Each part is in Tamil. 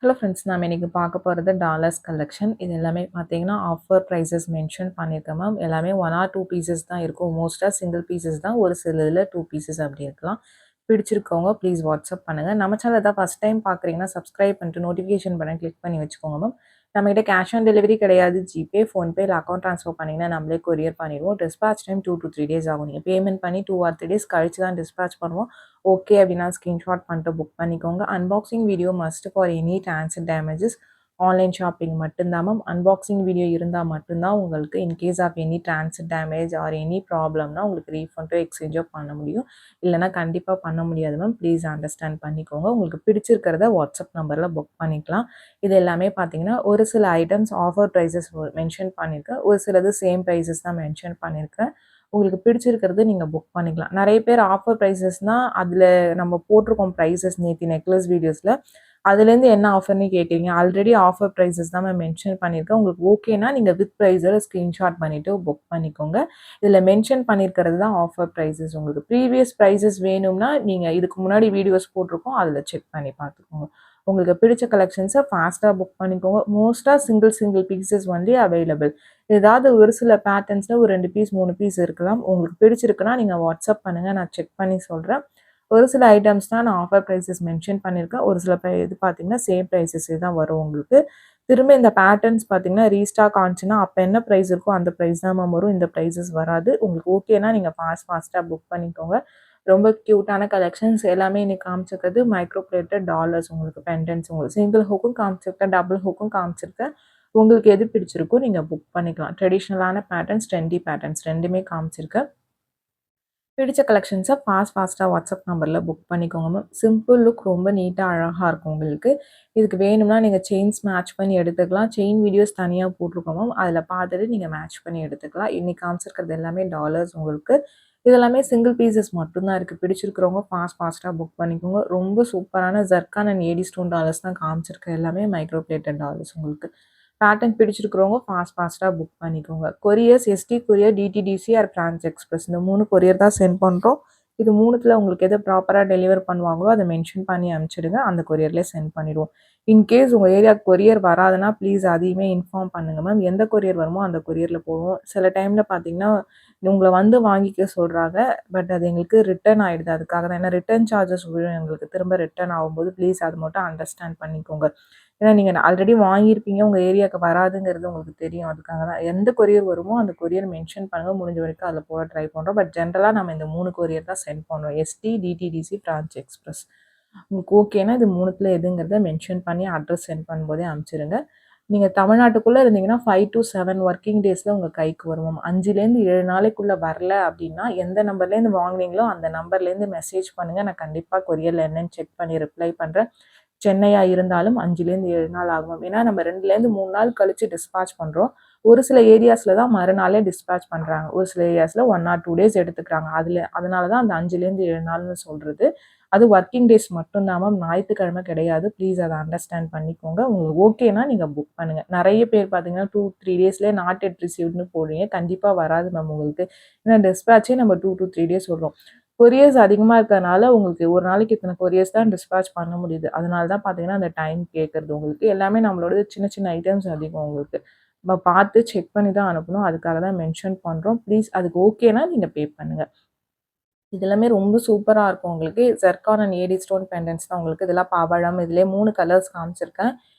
ஹலோ ஃப்ரெண்ட்ஸ், நாம் இன்னைக்கு பார்க்க போகிறது டாலர்ஸ் கலெக்ஷன். இது எல்லாமே பார்த்தீங்கன்னா ஆஃபர் ப்ரைஸஸ் மென்ஷன் பண்ணியிருக்கேன் மேம். எல்லாமே 1 ஆர் 2 பீசஸ் தான் இருக்கும். மோஸ்ட்டாக சிங்கிள் பீசஸ் தான், ஒரு சில இதில் 2 பீசஸ் அப்படி இருக்கலாம். பிடிச்சிருக்கவங்க ப்ளீஸ் வாட்ஸ்அப் பண்ணுங்கள். நம்ம சேனல் தான் ஃபஸ்ட் டைம் பார்க்குறீங்கன்னா சப்ஸ்கிரைப் பண்ணிட்டு நோட்டிஃபிகேஷன் பட்டன் கிளிக் பண்ணி வச்சுக்கோங்க மேம். நம்மகிட்ட கேஷ் ஆன் டெலிவரி கிடையாது. ஜிபே, ஃபோன்பே இல்லை அக்கௌண்ட் ட்ரான்ஸ்ஃபர் பண்ணிங்கன்னா நம்மளே கொரியர் பண்ணிடுவோம். டிஸ்பேச் டைம் 2 to 3 டேஸ் ஆகும். நீங்கள் பேமெண்ட் பண்ணி 2 ஆர் 3 டேஸ் கழிச்சு தான் டிஸ்பேச் பண்ணுவோம். ஓகே அப்படின்னா ஸ்க்ரீன்ஷாட் பண்ணிட்டு புக் பண்ணிக்கோங்க. Unboxing video must for any transit damages. Online shopping மட்டும்தான் மேம். அன்பாக்சிங் வீடியோ இருந்தால் மட்டும்தான் உங்களுக்கு in case of any transit damage or any ப்ராப்ளம்னா உங்களுக்கு ரீஃபண்டோ எக்ஸ்சேஞ்சோ பண்ண முடியும். இல்லைனா கண்டிப்பாக பண்ண முடியாது மேம். ப்ளீஸ் அண்டர்ஸ்டாண்ட் பண்ணிக்கோங்க. உங்களுக்கு பிடிச்சிருக்கிறத வாட்ஸ்அப் நம்பரில் புக் பண்ணிக்கலாம். இது எல்லாமே பார்த்தீங்கன்னா ஒரு சில ஐட்டம்ஸ் ஆஃபர் ப்ரைஸஸ் மென்ஷன் பண்ணியிருக்கேன். ஒரு சிலது சேம் ப்ரைஸஸ் தான் மென்ஷன் பண்ணியிருக்கேன். உங்களுக்கு பிடிச்சிருக்கிறது நீங்கள் புக் பண்ணிக்கலாம். நிறைய பேர் ஆஃபர் ப்ரைஸஸ்னால் அதில் நம்ம போட்டிருக்கோம் ப்ரைஸஸ் நேற்று நெக்லஸ் வீடியோஸில். அதுலேருந்து என்ன ஆஃபர்னு கேட்குறீங்க. ஆல்ரெடி ஆஃபர் ப்ரைஸஸ் தான் நான் மென்ஷன் பண்ணியிருக்கேன். உங்களுக்கு ஓகேனா நீங்கள் வித் ப்ரைஸோட ஸ்க்ரீன்ஷாட் பண்ணிவிட்டு புக் பண்ணிக்கோங்க. இதில் மென்ஷன் பண்ணியிருக்கிறது தான் ஆஃபர் ப்ரைஸஸ். உங்களுக்கு ப்ரீவியஸ் ப்ரைஸஸ் வேணும்னா நீங்கள் இதுக்கு முன்னாடி வீடியோஸ் போட்டிருக்கோம், அதில் செக் பண்ணி பார்த்துக்கோங்க. உங்களுக்கு பிடிச்ச கலெக்ஷன்ஸை ஃபாஸ்ட்டாக புக் பண்ணிக்கோங்க. மோஸ்ட்டாக சிங்கிள் பீசஸ் வந்து அவைலபிள். ஏதாவது ஒரு சில பேட்டர்ன்ஸில் ஒரு 2 பீஸ் 3 பீஸ் இருக்கலாம். உங்களுக்கு பிடிச்சிருக்குன்னா நீங்கள் வாட்ஸ்அப் பண்ணுங்கள், நான் செக் பண்ணி சொல்கிறேன். ஒரு சில ஐட்டம்ஸ் தான் நான் ஆஃபர் ப்ரைஸஸ் மென்ஷன் பண்ணியிருக்கேன். ஒரு சில இது பார்த்தீங்கன்னா சேம் ப்ரைஸஸே தான் வரும் உங்களுக்கு. திரும்ப இந்த பேட்டர்ன்ஸ் பார்த்தீங்கன்னா ரீஸ்டாக் ஆச்சுன்னா அப்போ என்ன ப்ரைஸ் இருக்கோ அந்த ப்ரைஸ் தான் மேம் வரும். இந்த ப்ரைஸஸ் வராது. உங்களுக்கு ஓகேனா நீங்கள் ஃபாஸ்ட்டாக புக் பண்ணிக்கோங்க. ரொம்ப க்யூட்டான கலெக்ஷன்ஸ் எல்லாமே இன்னைக்கு காமிச்சிருக்கிறது மைக்ரோ பிளேட்டட் டாலர்ஸ். உங்களுக்கு பெண்டன்ஸ் உங்களுக்கு சிங்கிள் ஹூக்கும் காமிச்சிருக்கேன், டபுள் ஹூக்கும் காமிச்சிருக்கேன். உங்களுக்கு எது பிடிச்சிருக்கோ நீங்கள் புக் பண்ணிக்கலாம். ட்ரெடிஷ்னலான பேட்டர்ன்ஸ், ட்ரெண்டி பேட்டர்ன்ஸ் ரெண்டுமே காமிச்சிருக்கேன். பிடிச்ச கலெக்ஷன்ஸை ஃபாஸ்ட்டாக வாட்ஸ்அப் நம்பரில் புக் பண்ணிக்கோங்க மேம். சிம்பிள் லுக் ரொம்ப நீட்டாக அழகாக இருக்கும் உங்களுக்கு. இதுக்கு வேணும்னா நீங்கள் செயின்ஸ் மேட்ச் பண்ணி எடுத்துக்கலாம். செயின் வீடியோஸ் தனியாக போட்டிருக்கோம் மேம். அதில் பார்த்துட்டு நீங்கள் மேட்ச் பண்ணி எடுத்துக்கலாம். இன்றைக்கி காமிச்சிருக்கிறது எல்லாமே டாலர்ஸ் உங்களுக்கு. இதெல்லாமே சிங்கிள் பீசஸ் மட்டும்தான் இருக்குது. பிடிச்சிருக்கிறவங்க ஃபாஸ்ட்டாக புக் பண்ணிக்கோங்க. ரொம்ப சூப்பரான zircon and AD stone dollars தான் காமிச்சிருக்கேன். எல்லாமே மைக்ரோ பிளேட்டட் டாலர்ஸ் உங்களுக்கு. பேட்டர்ன் பிடிச்சிருக்கிறவங்க ஃபாஸ்ட்டாக புக் பண்ணிக்கோங்க. Couriers ST courier, DTDC or Franch Express இந்த 3 கொரியர் தான் சென்ட் பண்ணுறோம். இது 3த்தில் உங்களுக்கு எதை ப்ராப்பராக டெலிவர் பண்ணுவாங்களோ அதை மென்ஷன் பண்ணி அனுப்பிச்சிடுங்க. அந்த கொரியர்லேயே சென்ட் பண்ணிடுவோம். இன்கேஸ் உங்கள் ஏரியாவுக்கு கொரியர் வராதுன்னா ப்ளீஸ் அதையுமே இன்ஃபார்ம் பண்ணுங்கள் மேம். எந்த கொரியர் வருமோ அந்த கொரியரில் போடுவோம். சில டைமில் பார்த்தீங்கன்னா உங்களை வந்து வாங்கிக்க சொல்கிறாங்க. பட் அது எங்களுக்கு ரிட்டர்ன் ஆகிடுது. அதுக்காக தான். ஏன்னா ரிட்டர்ன் சார்ஜஸ் விழும் எங்களுக்கு. திரும்ப ரிட்டர்ன் ஆகும்போது ப்ளீஸ் அது மட்டும் அண்டர்ஸ்டாண்ட் பண்ணிக்கோங்க. ஏன்னா நீங்கள் ஆல்ரெடி வாங்கியிருப்பீங்க, உங்கள் ஏரியாவுக்கு வராதுங்கிறது உங்களுக்கு தெரியும். அதுக்காக தான். எந்த கொரியர் வருமோ அந்த கொரியர் மென்ஷன் பண்ணுங்கள். முடிஞ்ச வரைக்கும் அதில் போட ட்ரை பண்ணுறோம். பட் ஜென்ரலாக நம்ம இந்த 3 கொரியர் தான் சென்ட் பண்ணுறோம். ST, DTDC, Franch Express. உங்களுக்கு ஓகேனா இது 3த்தில் எதுங்கிறத மென்ஷன் பண்ணி அட்ரஸ் சென்ட் பண்ணும்போதே அனுப்பிச்சிடுங்க. நீங்கள் தமிழ்நாட்டுக்குள்ளே இருந்தீங்கன்னா 5 to 7 ஒர்க்கிங் டேஸில் உங்கள் கைக்கு வருவோம். 5லேருந்து 7 நாளைக்குள்ளே வரல அப்படின்னா எந்த நம்பர்லேருந்து வாங்கினீங்களோ அந்த நம்பர்லேருந்து மெசேஜ் பண்ணுங்கள். நான் கண்டிப்பாக கொரியரில் என்னன்னு செக் பண்ணி ரிப்ளை பண்ணுறேன். சென்னையாக இருந்தாலும் 5லேருந்து 7 நாள் ஆகும். ஏன்னா நம்ம 2லேருந்து 3 நாள் கழித்து டிஸ்பேச் பண்ணுறோம். ஒரு சில ஏரியாஸில் தான் மறுநாளே டிஸ்பேச் பண்ணுறாங்க. ஒரு சில ஏரியாஸில் 1 ஆர் 2 டேஸ் எடுத்துக்கிறாங்க. அதனால தான் அந்த 5லேருந்து 7 நாள்னு சொல்கிறது. அது ஒர்க்கிங் டேஸ் மட்டும்தான் மேம். ஞாயிற்றுக்கிழமை கிடையாது. ப்ளீஸ் அதை அண்டர்ஸ்டாண்ட் பண்ணிக்கோங்க. உங்களுக்கு ஓகேனா நீங்கள் புக் பண்ணுங்கள். நிறைய பேர் பார்த்தீங்கன்னா 2-3 டேஸ்லேயே நாட் எட் ரிசீவ்டுன்னு போடுறீங்க. கண்டிப்பாக வராது மேம் உங்களுக்கு. ஏன்னா டிஸ்பேச்சே நம்ம 2 to 3 டேஸ் சொல்கிறோம். கொரியர்ஸ் அதிகமாக இருக்கிறதுனால உங்களுக்கு ஒரு நாளைக்கு இத்தனை கொரியர்ஸ் தான் டிஸ்பேச் பண்ண முடியுது. அதனால தான் பார்த்தீங்கன்னா அந்த டைம் கேட்குறது உங்களுக்கு. எல்லாமே நம்மளோட சின்ன ஐட்டம்ஸ் அதிகம் உங்களுக்கு. நம்ம பார்த்து செக் பண்ணி தான் அனுப்பணும். அதுக்காக தான் மென்ஷன் பண்ணுறோம். ப்ளீஸ் அதுக்கு ஓகேனா நீங்கள் பே பண்ணுங்கள். இது எல்லாமே ரொம்ப சூப்பராக இருக்கும் உங்களுக்கு. ஜர்கான் அண்ட் ஏடி ஸ்டோன் பெண்டன்ஸ் தான் உங்களுக்கு. இதெல்லாம் பவழம். இதிலே 3 கலர்ஸ் காமிச்சிருக்கேன்.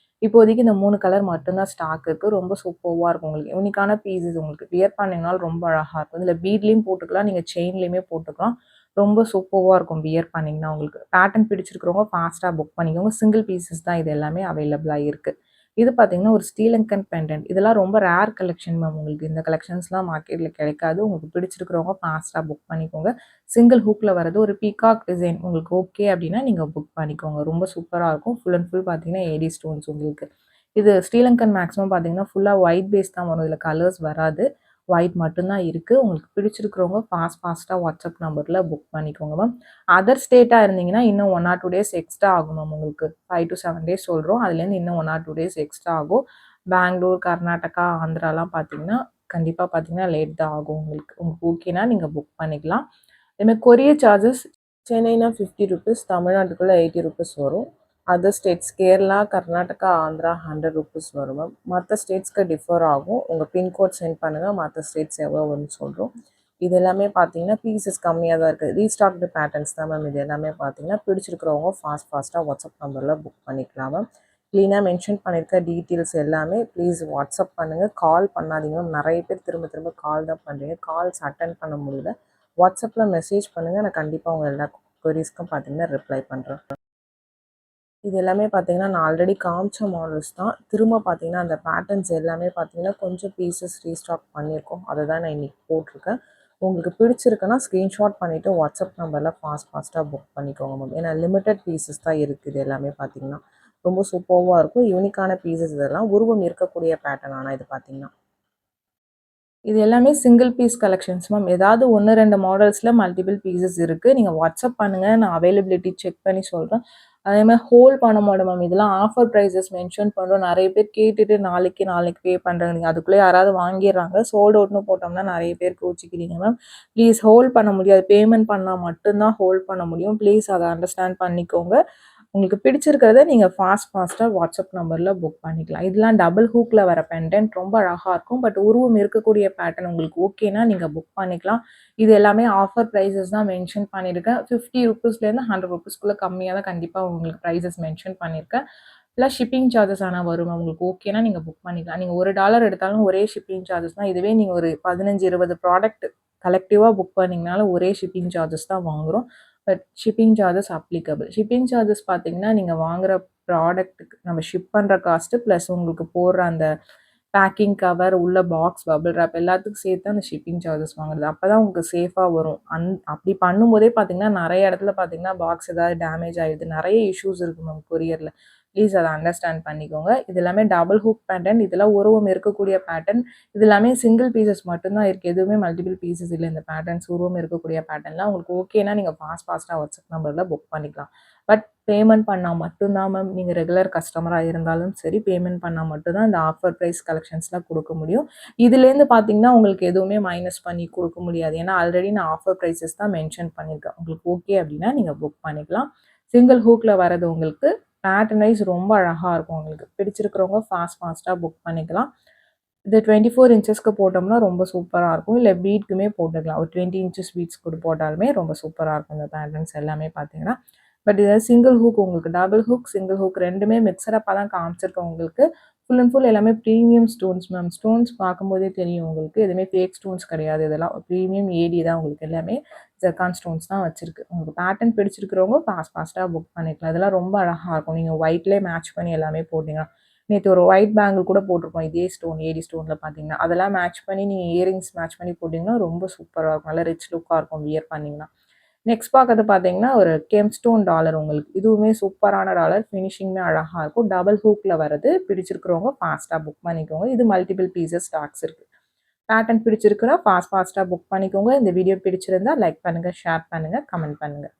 இப்போதைக்கு இந்த 3 கலர் மட்டும்தான் ஸ்டாக் இருக்குது. ரொம்ப சூப்பராக இருக்கும் உங்களுக்கு. யூனிக்கான பீஸஸ் உங்களுக்கு. வியர் பண்ணிங்கனாலும் ரொம்ப அழகாக இருக்கும். இதில் பீட்லேயும் போட்டுக்கலாம், நீங்கள் செயின்லேயுமே போட்டுக்கலாம். ரொம்ப சூப்பராக இருக்கும் வியர் பண்ணிங்கன்னா உங்களுக்கு. பேட்டர்ன் பிடிச்சிருக்கிறவங்க ஃபாஸ்ட்டாக புக் பண்ணிக்கோங்க. சிங்கிள் பீசஸ் தான் இது எல்லாமே அவைலபிளாக இருக்குது. இது பார்த்தீங்கன்னா ஒரு ஸ்ரீலங்கன் பெண்டன்ட். இதெல்லாம் ரொம்ப ரேர் கலெக்ஷன் மேம் உங்களுக்கு. இந்த கலெக்ஷன்ஸ்லாம் மார்க்கெட்டில் கிடைக்காது. உங்களுக்கு பிடிச்சிருக்கிறவங்க ஃபாஸ்ட்டாக புக் பண்ணிக்கோங்க. சிங்கிள் ஹூக்கில் வரது ஒரு பீகாக் டிசைன் உங்களுக்கு ஓகே அப்படின்னா நீங்கள் புக் பண்ணிக்கோங்க. ரொம்ப சூப்பராக இருக்கும். ஃபுல் அண்ட் ஃபுல் பார்த்தீங்கன்னா ஏடி ஸ்டோன்ஸ் உங்களுக்கு. இது ஸ்ரீலங்கன் மேக்ஸிமம் பார்த்தீங்கன்னா ஃபுல்லாக ஒயிட் பேஸ் தான் வரும். இதில் கலர்ஸ் வராது. ஒயிட் மட்டும்தான் இருக்குது. உங்களுக்கு பிடிச்சிருக்கிறவங்க ஃபாஸ்ட்டாக வாட்ஸ்அப் நம்பரில் புக் பண்ணிக்கோங்க மேம். அதர் ஸ்டேட்டாக இருந்தீங்கன்னா இன்னும் 1 ஆர் 2 டேஸ் எக்ஸ்ட்ரா ஆகும் மேம் உங்களுக்கு. 5 to 7 டேஸ் சொல்கிறோம். அதுலேருந்து இன்னும் 1 ஆர் 2 டேஸ் எக்ஸ்ட்ரா ஆகும். பெங்களூர், கர்நாடகா, ஆந்திராலாம் பார்த்தீங்கன்னா கண்டிப்பாக பார்த்தீங்கன்னா லேட் தான் ஆகும் உங்களுக்கு. உங்களுக்கு ஓகேனா நீங்கள் புக் பண்ணிக்கலாம். அதேமாதிரி கொரியர் சார்ஜஸ் சென்னைனா 50 ருபீஸ், தமிழ்நாட்டுக்குள்ளே 80 ருபீஸ் வரும். Other states Kerala, Karnataka, Andhra 100 rupees வரும் மேம். மற்ற ஸ்டேட்ஸ்க்கு டிஃபர் ஆகும். உங்கள் பின்கோட் சென்ட் பண்ணுங்கள், மற்ற ஸ்டேட்ஸ் எவ்வளோ வரும்னு சொல்கிறோம். இது எல்லாமே பார்த்தீங்கன்னா பீசஸ் கம்மியாக தான் இருக்குது. ரீஸ்டாக்டு பேட்டர்ன்ஸ் தான் மேம். இது எல்லாமே பார்த்தீங்கன்னா பிடிச்சிருக்கிறவங்க ஃபாஸ்ட்டாக வாட்ஸ்அப் நம்பரில் புக் பண்ணிக்கலாம் மேம். க்ளீனாக மென்ஷன் பண்ணியிருக்க டீட்டெயில்ஸ் எல்லாமே ப்ளீஸ் வாட்ஸ்அப் பண்ணுங்கள், கால் பண்ணாதீங்க மேம். நிறைய பேர் திரும்ப திரும்ப கால் தான் பண்ணுறீங்க, கால்ஸ் அட்டன் பண்ண முடியல. வாட்ஸ்அப்பில் மெசேஜ் பண்ணுங்கள், நான் கண்டிப்பாக உங்கள் எல்லா கொரீஸ்க்கும் பார்த்தீங்கன்னா ரிப்ளை பண்ணுறேன். இது எல்லாமே பார்த்தீங்கன்னா நான் ஆல்ரெடி காமிச்ச மாடல்ஸ் தான். திரும்ப பார்த்தீங்கன்னா அந்த பேட்டர்ன்ஸ் எல்லாமே பார்த்தீங்கன்னா கொஞ்சம் பீசஸ் ரீஸ்டாக் பண்ணியிருக்கோம். அதை தான் நான் இன்றைக்கி போட்டிருக்கேன். உங்களுக்கு பிடிச்சிருக்குன்னா ஸ்க்ரீன்ஷாட் பண்ணிவிட்டு வாட்ஸ்அப் நம்பரில் ஃபாஸ்ட்டாக புக் பண்ணிக்கோங்க மேம். ஏன்னா லிமிட்டட் பீசஸ் தான் இருக்குது. எல்லாமே பார்த்தீங்கன்னா ரொம்ப சூப்பராக இருக்கும். யூனிக்கான பீசஸ் இதெல்லாம் உருவம் இருக்கக்கூடிய பேட்டர்ன். ஆனால் இது பார்த்தீங்கன்னா இது எல்லாமே சிங்கிள் பீஸ் கலெக்ஷன்ஸ் மேம். ஏதாவது 1, 2 மாடல்ஸில் மல்டிபிள் பீசஸ் இருக்குது. நீங்கள் வாட்ஸ்அப் பண்ணுங்கள், நான் அவைலபிலிட்டி செக் பண்ணி சொல்கிறேன். அதேமாதிரி ஹோல்ட் பண்ண மாட்டோம் மேம். இதெல்லாம் ஆஃபர் ப்ரைஸஸ் மென்ஷன் பண்ணுறோம். நிறைய பேர் கேட்டுட்டு நாளைக்கு பே பண்ணுறாங்க. நீங்கள் அதுக்குள்ளே யாராவது வாங்கிடுறாங்க. சோல்ட் அவுட்னு போட்டோம்னா நிறைய பேர் கோச்சிக்கிறீங்க மேம். ப்ளீஸ் ஹோல்ட் பண்ண முடியாது. பேமெண்ட் பண்ணால் மட்டும்தான் ஹோல்ட் பண்ண முடியும். ப்ளீஸ் அதை அண்டர்ஸ்டாண்ட் பண்ணிக்கோங்க. உங்களுக்கு பிடிச்சிருக்கிறத நீங்கள் ஃபாஸ்ட்டாக வாட்ஸ்அப் நம்பரில் புக் பண்ணிக்கலாம். இதெல்லாம் டபுள் ஹூக்கில் வர பெண்டன்ட் ரொம்ப அழகாக இருக்கும். பட் உருவம் இருக்கக்கூடிய பேட்டர்ன் உங்களுக்கு ஓகேனா நீங்கள் புக் பண்ணிக்கலாம். இது எல்லாமே ஆஃபர் ப்ரைஸஸ் தான் மென்ஷன் பண்ணியிருக்கேன். 50 ரூபீஸ்லேருந்து 100 ரூபீஸ்க்குள்ளே கம்மியாக தான் கண்டிப்பாக உங்களுக்கு ப்ரைஸஸ் மென்ஷன் பண்ணியிருக்கேன். ப்ளஸ் ஷிப்பிங் சார்ஜஸ் ஆனால் வரும். உங்களுக்கு ஓகேனா நீங்கள் புக் பண்ணிக்கலாம். நீங்கள் $1 எடுத்தாலும் ஒரே ஷிப்பிங் சார்ஜஸ் தான். இதுவே நீங்கள் ஒரு 15, 20 ப்ராடக்ட் கலெக்டிவாக புக் பண்ணிங்கனாலும் ஒரே ஷிப்பிங் சார்ஜஸ் தான் வாங்குகிறோம். But shipping charges applicable. Shipping charges பார்த்தீங்கன்னா நீங்கள் வாங்குகிற ப்ராடக்ட்டுக்கு நம்ம ஷிப் பண்ணுற காஸ்ட்டு ப்ளஸ் உங்களுக்கு போடுற அந்த பேக்கிங் கவர், உள்ள பாக்ஸ், பபிள் ரேப் எல்லாத்துக்கும் சேர்த்து அந்த ஷிப்பிங் சார்ஜஸ் வாங்குறது. அப்போ தான் உங்களுக்கு சேஃபாக வரும். அப்படி பண்ணும்போதே பார்த்தீங்கன்னா நிறைய இடத்துல பார்த்தீங்கன்னா பாக்ஸ் ஏதாவது டேமேஜ் ஆகிடுது. நிறைய இஷ்யூஸ் இருக்குது மேம் கொரியரில். ப்ளீஸ் அதை அண்டர்ஸ்டாண்ட் பண்ணிக்கோங்க. இது எல்லாமே டபுள் ஹூக் பேட்டர்ன். இதெல்லாம் உருவம் இருக்கக்கூடிய பேட்டர்ன். இது எல்லாமே சிங்கிள் பீசஸ் மட்டும்தான் இருக்குது. எதுவுமே மல்டிபிள் பீசஸ் இல்லை. இந்த பேட்டர்ன்ஸ் உருவம் இருக்கக்கூடிய பேட்டர்ன்லாம் உங்களுக்கு ஓகேனா நீங்கள் ஃபாஸ்ட்டாக வாட்ஸ்அப் நம்பரில் புக் பண்ணிக்கலாம். பட் பேமெண்ட் பண்ணால் மட்டும்தான் மேம். நீங்கள் ரெகுலர் கஸ்டமராக இருந்தாலும் சரி, பேமெண்ட் பண்ணால் மட்டும்தான் இந்த ஆஃபர் ப்ரைஸ் கலெக்ஷன்ஸ்லாம் கொடுக்க முடியும். இதுலேருந்து பார்த்தீங்கன்னா உங்களுக்கு எதுவுமே மைனஸ் பண்ணி கொடுக்க முடியாது. ஏன்னா ஆல்ரெடி நான் ஆஃபர் ப்ரைஸஸ் தான் மென்ஷன் பண்ணியிருக்கேன். உங்களுக்கு ஓகே அப்படின்னா நீங்கள் புக் பண்ணிக்கலாம். சிங்கிள் ஹூக்கில் வரது உங்களுக்கு பேட்டர்ன் வைஸ் ரொம்ப அழகாக இருக்கும். உங்களுக்கு பிடிச்சிருக்கிறவங்க ஃபாஸ்ட்டாக புக் பண்ணிக்கலாம். இது 24 இன்ச்சஸ்க்கு போட்டோம்னா ரொம்ப சூப்பராக இருக்கும். இல்லை பீட்க்குமே போட்டுக்கலாம். ஒரு 20 இன்ச்சஸ் பீட்ஸ் கூட போட்டாலுமே ரொம்ப சூப்பராக இருக்கும். இந்த பேட்டர்ன்ஸ் எல்லாமே பார்த்தீங்கன்னா. பட் இதில் சிங்கிள் ஹூக் உங்களுக்கு டபுள் ஹூக், சிங்கிள் ஹூக் ரெண்டுமே மிக்சரப்பாக தான் காமிச்சிருக்கேன் உங்களுக்கு. ஃபுல் அண்ட் ஃபுல் எல்லாமே ப்ரீமியம் ஸ்டோன்ஸ் மேம். ஸ்டோன்ஸ் பார்க்கும்போதே தெரியும் உங்களுக்கு. எதுவுமே ஃபேக் ஸ்டோன்ஸ் கிடையாது. இதெல்லாம் ப்ரீமியம் ஏடி தான் உங்களுக்கு. எல்லாமே ஜெர்கான் ஸ்டோன்ஸ் தான் வச்சிருக்கு. உங்களுக்கு பேட்டர்ன் பிடிச்சிருக்கிறவங்க ஃபாஸ்ட்டாக புக் பண்ணிக்கலாம். இதெல்லாம் ரொம்ப அழகாக இருக்கும். நீங்கள் ஒயிட்லேயே மேட்ச் பண்ணி எல்லாமே போட்டிங்கன்னா. நேற்று ஒரு ஒயிட் பேங்கிள் கூட போட்டிருப்போம். இதே ஸ்டோன் ஏடி ஸ்டோனில் பார்த்தீங்கன்னா அதெல்லாம் மேட்ச் பண்ணி நீங்கள் இயரிங்ஸ் மேட்ச் பண்ணி போட்டிங்கன்னா ரொம்ப சூப்பராக இருக்கும். நல்லா ரிச் லுக்காக இருக்கும் வியர் பண்ணிங்கன்னா. நெக்ஸ்ட் பார்க்கறது பார்த்தீங்கன்னா ஒரு கெம்ஸ்டோன் டாலர் உங்களுக்கு. இதுவுமே சூப்பரான டாலர். ஃபினிஷிங்குமே அழகாக இருக்கும். டபுள் ஹூக்கில் வரது. பிடிச்சிருக்கிறவங்க ஃபாஸ்ட்டாக புக் பண்ணிக்கோங்க. இது மல்டிபிள் பீசஸ் ஸ்டாக்ஸ் இருக்குது. பேட்டர்ன் பிடிச்சிருக்குன்னா ஃபாஸ்ட்டாக புக் பண்ணிக்கோங்க. இந்த வீடியோ பிடிச்சிருந்தா லைக் பண்ணுங்கள், ஷேர் பண்ணுங்கள், கமெண்ட் பண்ணுங்கள்.